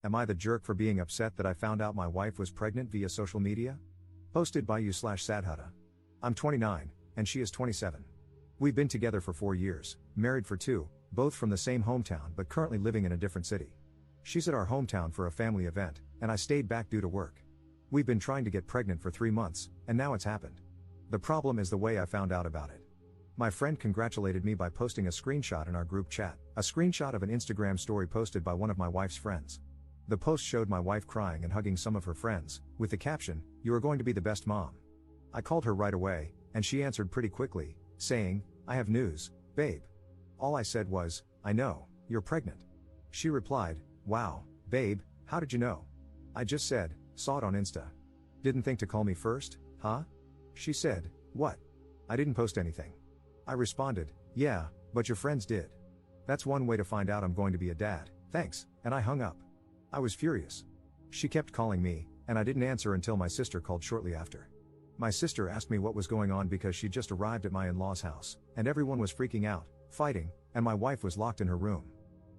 Am I the jerk for being upset that I found out my wife was pregnant via social media? Posted by you/Sadhutta. I'm 29, and she is 27. We've been together for 4 years, married for 2, both from the same hometown but currently living in a different city. She's at our hometown for a family event, and I stayed back due to work. We've been trying to get pregnant for 3 months, and now it's happened. The problem is the way I found out about it. My friend congratulated me by posting a screenshot in our group chat, a screenshot of an Instagram story posted by one of my wife's friends. The post showed my wife crying and hugging some of her friends, with the caption, "You are going to be the best mom." I called her right away, and she answered pretty quickly, saying, "I have news, babe." All I said was, "I know, you're pregnant." She replied, "Wow, babe, how did you know?" I just said, "Saw it on Insta." "Didn't think to call me first, huh?" She said, "What? I didn't post anything." I responded, "Yeah, but your friends did. That's one way to find out I'm going to be a dad, thanks," and I hung up. I was furious. She kept calling me, and I didn't answer until my sister called shortly after. My sister asked me what was going on because she just arrived at my in-laws' house, and everyone was freaking out, fighting, and my wife was locked in her room.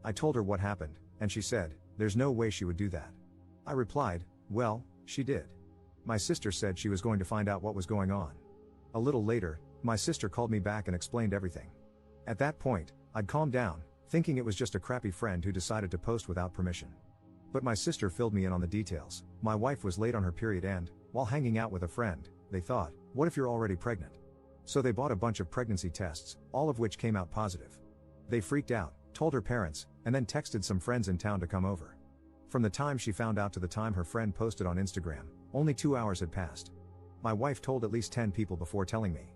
I told her what happened, and she said, "There's no way she would do that." I replied, "Well, she did." My sister said she was going to find out what was going on. A little later, my sister called me back and explained everything. At that point, I'd calmed down, thinking it was just a crappy friend who decided to post without permission. But my sister filled me in on the details. My wife was late on her period and, while hanging out with a friend, they thought, "What if you're already pregnant?" So they bought a bunch of pregnancy tests, all of which came out positive. They freaked out, told her parents, and then texted some friends in town to come over. From the time she found out to the time her friend posted on Instagram, only 2 hours had passed. My wife told at least 10 people before telling me.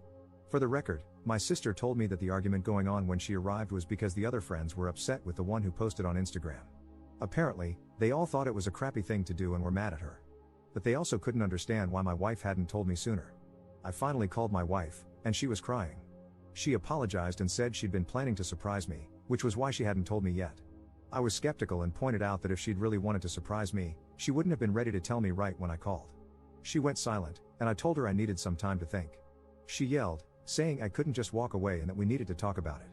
For the record, my sister told me that the argument going on when she arrived was because the other friends were upset with the one who posted on Instagram. Apparently, they all thought it was a crappy thing to do and were mad at her. But they also couldn't understand why my wife hadn't told me sooner. I finally called my wife, and she was crying. She apologized and said she'd been planning to surprise me, which was why she hadn't told me yet. I was skeptical and pointed out that if she'd really wanted to surprise me, she wouldn't have been ready to tell me right when I called. She went silent, and I told her I needed some time to think. She yelled, saying I couldn't just walk away and that we needed to talk about it.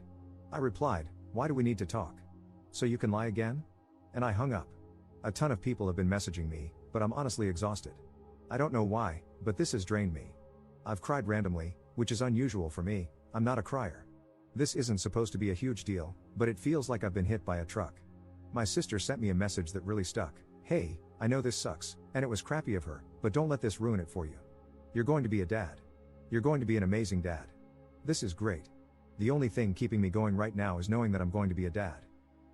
I replied, "Why do we need to talk? So you can lie again?" And I hung up. A ton of people have been messaging me, but I'm honestly exhausted. I don't know why, but this has drained me. I've cried randomly, which is unusual for me. I'm not a crier. This isn't supposed to be a huge deal, but it feels like I've been hit by a truck. My sister sent me a message that really stuck. "Hey, I know this sucks, and it was crappy of her, but don't let this ruin it for you. You're going to be a dad. You're going to be an amazing dad. This is great. The only thing keeping me going right now is knowing that I'm going to be a dad.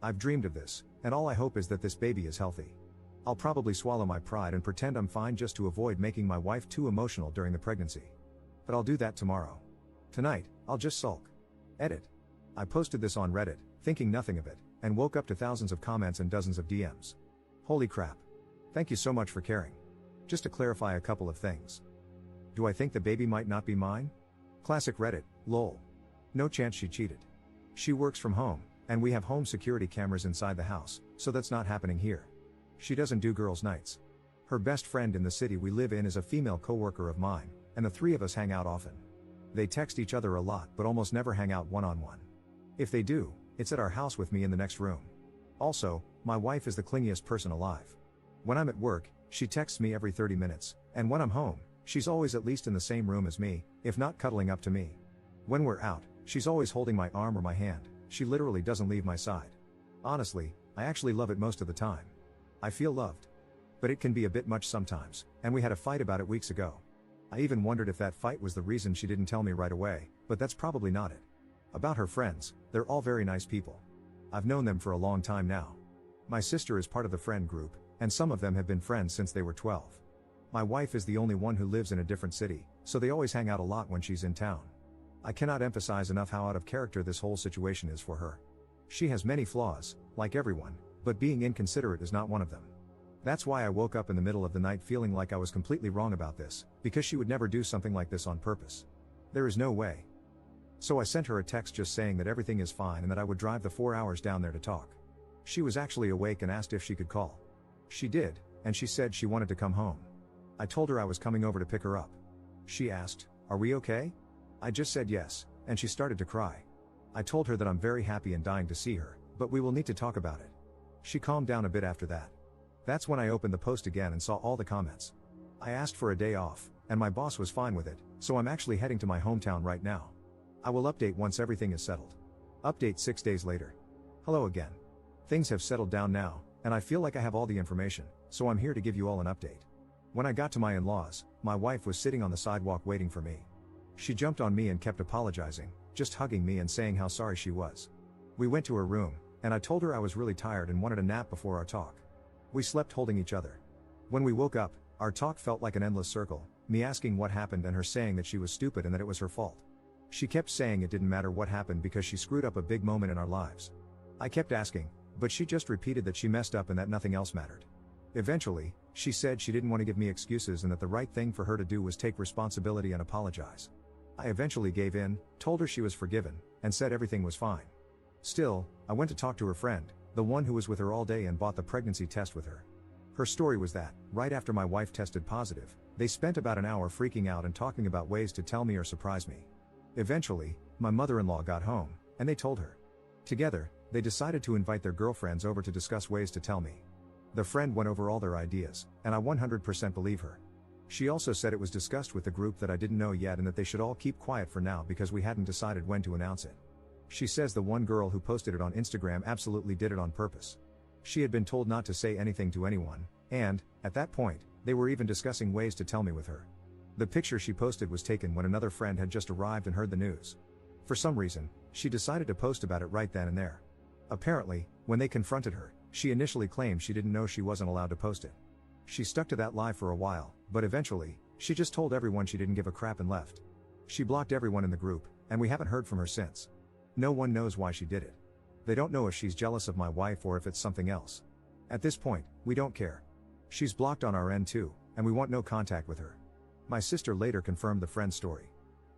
I've dreamed of this, and all I hope is that this baby is healthy. I'll probably swallow my pride and pretend I'm fine just to avoid making my wife too emotional during the pregnancy. But I'll do that tomorrow. Tonight, I'll just sulk." Edit. I posted this on Reddit, thinking nothing of it, and woke up to thousands of comments and dozens of DMs. Holy crap. Thank you so much for caring. Just to clarify a couple of things. Do I think the baby might not be mine? Classic Reddit, lol. No chance she cheated. She works from home, and we have home security cameras inside the house, so that's not happening here. She doesn't do girls' nights. Her best friend in the city we live in is a female coworker of mine, and the three of us hang out often. They text each other a lot but almost never hang out one-on-one. If they do, it's at our house with me in the next room. Also, my wife is the clingiest person alive. When I'm at work, she texts me every 30 minutes, and when I'm home, she's always at least in the same room as me, if not cuddling up to me. When we're out, she's always holding my arm or my hand. She literally doesn't leave my side. Honestly, I actually love it most of the time. I feel loved. But it can be a bit much sometimes, and we had a fight about it weeks ago. I even wondered if that fight was the reason she didn't tell me right away, but that's probably not it. About her friends, they're all very nice people. I've known them for a long time now. My sister is part of the friend group, and some of them have been friends since they were 12. My wife is the only one who lives in a different city, so they always hang out a lot when she's in town. I cannot emphasize enough how out of character this whole situation is for her. She has many flaws, like everyone, but being inconsiderate is not one of them. That's why I woke up in the middle of the night feeling like I was completely wrong about this, because she would never do something like this on purpose. There is no way. So I sent her a text just saying that everything is fine and that I would drive the 4 hours down there to talk. She was actually awake and asked if she could call. She did, and she said she wanted to come home. I told her I was coming over to pick her up. She asked, "Are we okay?" I just said yes, and she started to cry. I told her that I'm very happy and dying to see her, but we will need to talk about it. She calmed down a bit after that. That's when I opened the post again and saw all the comments. I asked for a day off, and my boss was fine with it, so I'm actually heading to my hometown right now. I will update once everything is settled. Update 6 days later. Hello again. Things have settled down now, and I feel like I have all the information, so I'm here to give you all an update. When I got to my in-laws, my wife was sitting on the sidewalk waiting for me. She jumped on me and kept apologizing, just hugging me and saying how sorry she was. We went to her room, and I told her I was really tired and wanted a nap before our talk. We slept holding each other. When we woke up, our talk felt like an endless circle, me asking what happened and her saying that she was stupid and that it was her fault. She kept saying it didn't matter what happened because she screwed up a big moment in our lives. I kept asking, but she just repeated that she messed up and that nothing else mattered. Eventually, she said she didn't want to give me excuses and that the right thing for her to do was take responsibility and apologize. I eventually gave in, told her she was forgiven, and said everything was fine. Still, I went to talk to her friend, the one who was with her all day and bought the pregnancy test with her. Her story was that, right after my wife tested positive, they spent about an hour freaking out and talking about ways to tell me or surprise me. Eventually, my mother-in-law got home, and they told her. Together, they decided to invite their girlfriends over to discuss ways to tell me. The friend went over all their ideas, and I 100% believe her. She also said it was discussed with the group that I didn't know yet and that they should all keep quiet for now because we hadn't decided when to announce it. She says the one girl who posted it on Instagram absolutely did it on purpose. She had been told not to say anything to anyone, and, at that point, they were even discussing ways to tell me with her. The picture she posted was taken when another friend had just arrived and heard the news. For some reason, she decided to post about it right then and there. Apparently, when they confronted her, she initially claimed she didn't know she wasn't allowed to post it. She stuck to that lie for a while, but eventually, she just told everyone she didn't give a crap and left. She blocked everyone in the group, and we haven't heard from her since. No one knows why she did it. They don't know if she's jealous of my wife or if it's something else. At this point, we don't care. She's blocked on our end too, and we want no contact with her. My sister later confirmed the friend's story.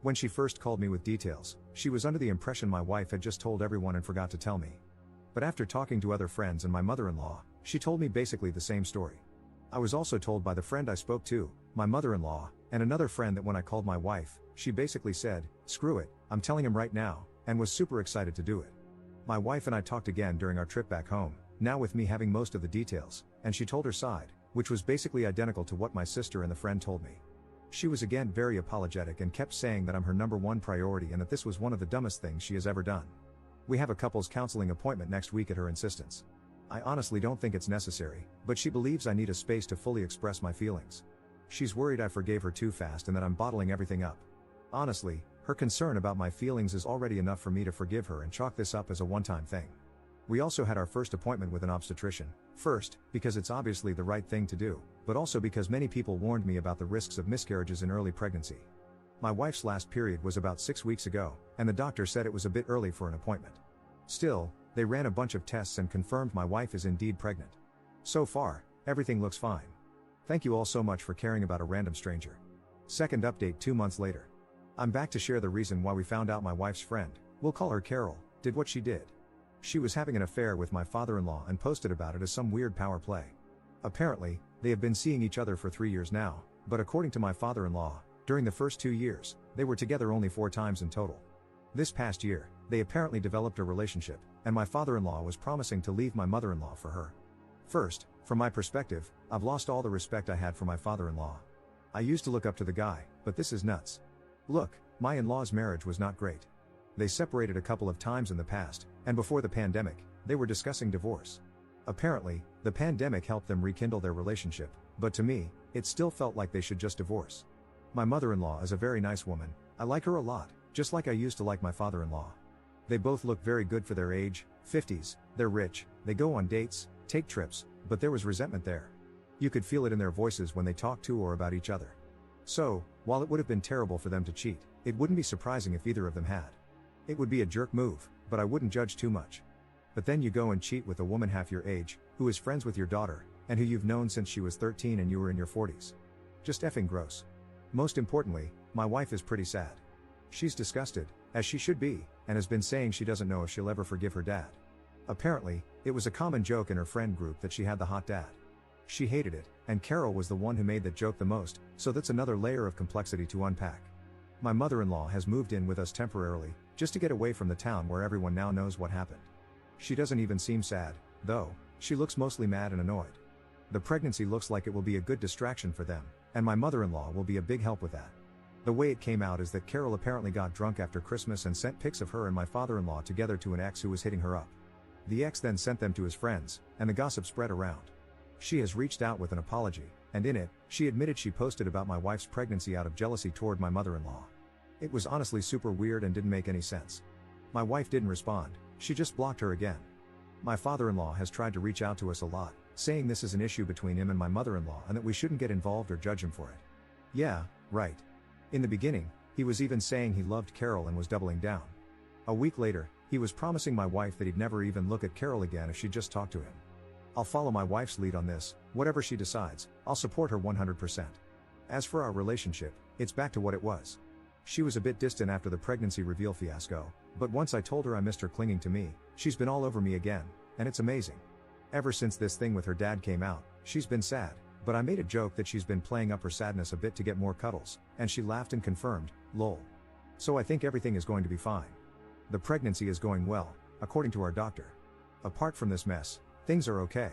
When she first called me with details, she was under the impression my wife had just told everyone and forgot to tell me. But after talking to other friends and my mother-in-law, she told me basically the same story. I was also told by the friend I spoke to, my mother-in-law, and another friend that when I called my wife, she basically said, "Screw it, I'm telling him right now," and was super excited to do it. My wife and I talked again during our trip back home, now with me having most of the details, and she told her side, which was basically identical to what my sister and the friend told me. She was again very apologetic and kept saying that I'm her #1 priority and that this was one of the dumbest things she has ever done. We have a couples counseling appointment next week at her insistence. I honestly don't think it's necessary, but she believes I need a space to fully express my feelings. She's worried I forgave her too fast and that I'm bottling everything up. Honestly, her concern about my feelings is already enough for me to forgive her and chalk this up as a one-time thing. We also had our first appointment with an obstetrician, first, because it's obviously the right thing to do, but also because many people warned me about the risks of miscarriages in early pregnancy. My wife's last period was about 6 weeks ago, and the doctor said it was a bit early for an appointment. Still, they ran a bunch of tests and confirmed my wife is indeed pregnant. So far, everything looks fine. Thank you all so much for caring about a random stranger. Second update 2 months later. I'm back to share the reason why we found out my wife's friend, we'll call her Carol, did what she did. She was having an affair with my father-in-law and posted about it as some weird power play. Apparently, they have been seeing each other for 3 years now, but according to my father-in-law, during the first 2 years, they were together only 4 times in total. This past year, they apparently developed a relationship, and my father-in-law was promising to leave my mother-in-law for her. First, from my perspective, I've lost all the respect I had for my father-in-law. I used to look up to the guy, but this is nuts. Look, my in-laws' marriage was not great. They separated a couple of times in the past, and before the pandemic, they were discussing divorce. Apparently, the pandemic helped them rekindle their relationship, but to me, it still felt like they should just divorce. My mother-in-law is a very nice woman, I like her a lot, just like I used to like my father-in-law. They both look very good for their age, 50s, they're rich, they go on dates, take trips, but there was resentment there. You could feel it in their voices when they talked to or about each other. So, while it would have been terrible for them to cheat, it wouldn't be surprising if either of them had. It would be a jerk move, but I wouldn't judge too much. But then you go and cheat with a woman half your age, who is friends with your daughter, and who you've known since she was 13 and you were in your 40s. Just effing gross. Most importantly, my wife is pretty sad. She's disgusted, as she should be, and has been saying she doesn't know if she'll ever forgive her dad. Apparently, it was a common joke in her friend group that she had the hot dad. She hated it, and Carol was the one who made that joke the most, so that's another layer of complexity to unpack. My mother-in-law has moved in with us temporarily, just to get away from the town where everyone now knows what happened. She doesn't even seem sad, though, she looks mostly mad and annoyed. The pregnancy looks like it will be a good distraction for them, and my mother-in-law will be a big help with that. The way it came out is that Carol apparently got drunk after Christmas and sent pics of her and my father-in-law together to an ex who was hitting her up. The ex then sent them to his friends, and the gossip spread around. She has reached out with an apology, and in it, she admitted she posted about my wife's pregnancy out of jealousy toward my mother-in-law. It was honestly super weird and didn't make any sense. My wife didn't respond, she just blocked her again. My father-in-law has tried to reach out to us a lot, saying this is an issue between him and my mother-in-law and that we shouldn't get involved or judge him for it. Yeah, right. In the beginning, he was even saying he loved Carol and was doubling down. A week later, he was promising my wife that he'd never even look at Carol again if she just talked to him. I'll follow my wife's lead on this, whatever she decides, I'll support her 100%. As for our relationship, it's back to what it was. She was a bit distant after the pregnancy reveal fiasco, but once I told her I missed her clinging to me, she's been all over me again, and it's amazing. Ever since this thing with her dad came out, she's been sad, but I made a joke that she's been playing up her sadness a bit to get more cuddles, and she laughed and confirmed, lol. So I think everything is going to be fine. The pregnancy is going well, according to our doctor. Apart from this mess, things are okay.